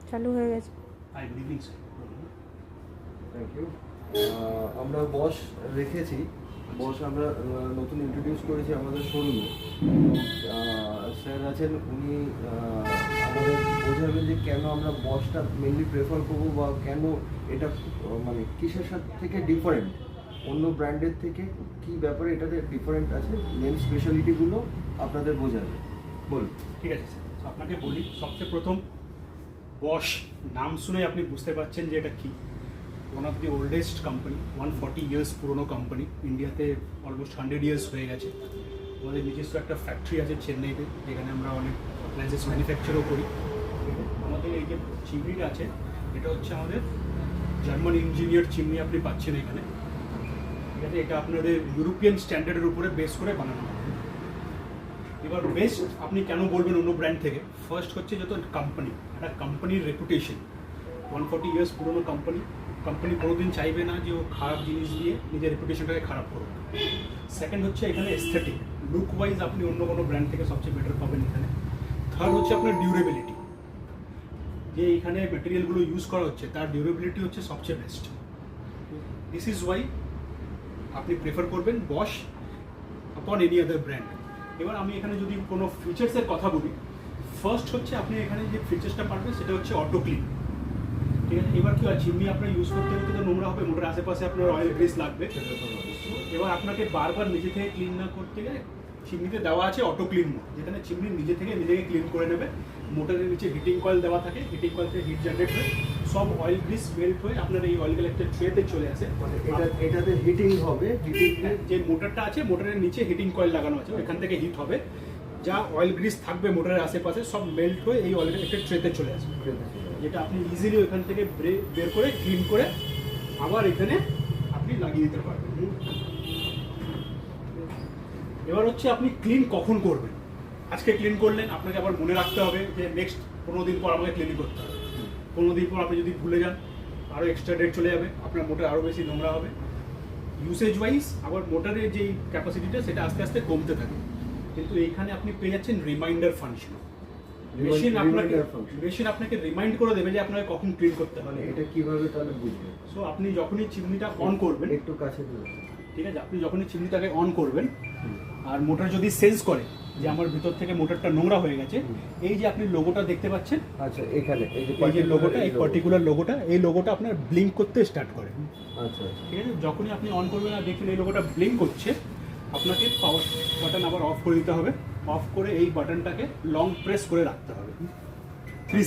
চালু হয়ে গেছে। Good evening sir. Thank you. আমরা বস রেখেছি, বস আমরা নতুন ইন্ট্রোডিউস করেছি আমাদের শোরুমে। স্যার আছেন, উনি আমাদের বোঝাবেন যে কেন আমরা বসটা মেনলি প্রেফার করবো বা কেন এটা মানে কিসের সাথে থেকে ডিফারেন্ট, অন্য ব্র্যান্ডের থেকে কী ব্যাপারে এটাতে ডিফারেন্ট আছে, মেন স্পেশালিটিগুলো আপনাদের বোঝাবে। বলুন। ঠিক আছে স্যার, তো আপনাকে বলি, সবচেয়ে প্রথম বশ নাম শুনে আপনি বুঝতে পারছেন যে এটা কি। One of the oldest company, 140 years পুরনো কোম্পানি, ইন্ডিয়াতে অলমোস্ট 100 ইয়ার্স হয়ে গেছে। আমাদের নিজস্ব একটা ফ্যাক্টরি আছে চেন্নাইতে, যেখানে আমরা অনেক অ্যাপ্লায়েন্সেস ম্যানুফ্যাকচারও করি। আমাদের এই যে চিমনিটা আছে, এটা হচ্ছে আমাদের জার্মান ইঞ্জিনিয়ার চিমনি আপনি পাচ্ছেন এখানে। ঠিক আছে, এটা আপনাদের ইউরোপিয়ান স্ট্যান্ডার্ডের উপরে বেস করে বানানো হয়। এবার বেস্ট আপনি কেন বলবেন অন্য ব্র্যান্ড থেকে? ফার্স্ট হচ্ছে যত কোম্পানি, একটা কোম্পানির রেপুটেশন। 140 ইয়ার্স পুরনো কোম্পানি কোনোদিন চাইবে না যে ও খারাপ জিনিস দিয়ে নিজের রেপুটেশনটাকে খারাপ করবে। সেকেন্ড হচ্ছে এখানে এস্থেটিক, লুক ওয়াইজ আপনি অন্য কোনো ব্র্যান্ড থেকে সবচেয়ে বেটার পাবেন এখানে। থার্ড হচ্ছে আপনার ডিউরেবিলিটি, যে এখানে ম্যাটেরিয়ালগুলো ইউজ করা হচ্ছে তার ডিউরেবিলিটি হচ্ছে সবচেয়ে বেস্ট। দিস ইজ ওয়াই আপনি প্রেফার করবেন বশ আপন এনি আদার ব্র্যান্ড। এবার আমি এখানে যদি কোনো ফিচার্সের কথা বলি, ফার্স্ট হচ্ছে আপনি এখানে যে ফিচার্সটা পাবেন সেটা হচ্ছে অটো ক্লিন। ঠিক আছে, এবার কি হয়, চিমনি আপনার ইউজ করতে করতে তো নোংরা হবে, মোটরের আশেপাশে আপনার অয়েল গ্রিস লাগবে। এবার আপনাকে বারবার নিজে থেকে ক্লিন না করতে গেলে চিমনিতে দেওয়া আছে অটো ক্লিন মোড, যেখানে চিমনি নিজে থেকে নিজেকে ক্লিন করে নেবে। মোটরের নিচে হিটিং কয়েল দেওয়া থাকে, হিটিং কয়েল থেকে হিট জেনারেট হয়ে সব অয়েল গ্রিস মেল্ট হয়ে আপনার এই অয়েল কালেক্টর ট্রেতে চলে আসে। এটাতে হিটিং হবে, হিটিং যে মোটরটা আছে মোটরের নিচে হিটিং কয়েল লাগানো আছে, ওইখান থেকে হিট হবে, যা অয়েল গ্রিস থাকবে মোটরের আশেপাশে সব মেল্ট হয়ে এই অয়েল কালেক্টর ট্রেতে চলে আসবে, যেটা আপনি ইজিলি ওইখান থেকে বের করে ক্লিন করে আবার এখানে আপনি লাগিয়ে দিতে পারবেন। এবার হচ্ছে আপনি ক্লিন কখন করবেন। আজকে ক্লিন করলেন, আপনাকে আবার মনে রাখতে হবে যে নেক্সট 15 দিন পর আমাকে ক্লিন করতে হবে। 15 দিন পর আপনি যদি ভুলে যান, আরও এক্সট্রা ডেট চলে যাবে, আপনার মোটর আরও বেশি নোংরা হবে। ইউসেজ ওয়াইজ আবার মোটরের যে ক্যাপাসিটিটা সেটা আস্তে আস্তে কমতে থাকে, কিন্তু এইখানে আপনি পেয়ে যাচ্ছেন রিমাইন্ডার ফাংশন। মেশিন আপনাকে রিমাইন্ড করে দেবে যে আপনাকে কখন ক্লিন করতে হবে। মানে এটা কিভাবে তাহলে বুঝবেন? সো আপনি যখনই চিমনিটা অন করবেন, একটু কাছে দিন। ঠিক আছে, আপনি যখনই চিমনিটাকে অন করবেন আর মোটর যদি সেন্স করে যে আমার ভিতর থেকে মোটরটা নোংরা হয়ে গেছে, এই যে আপনি লোগোটা দেখতে পাচ্ছেন, আচ্ছা এখানে এই যে লোগোটা, এই পার্টিকুলার লোগোটা, এই লোগোটা আপনার ব্লিঙ্ক করতে স্টার্ট করে। আচ্ছা, ঠিক আছে, যখনই আপনি অন করবেন আর দেখবেন এই লোগোটা ব্লিঙ্ক করছে, আপনাকে পাওয়ার বাটন আবার অফ করে দিতে হবে। অফ করে এই বাটনটাকে লং প্রেস করে রাখতে হবে।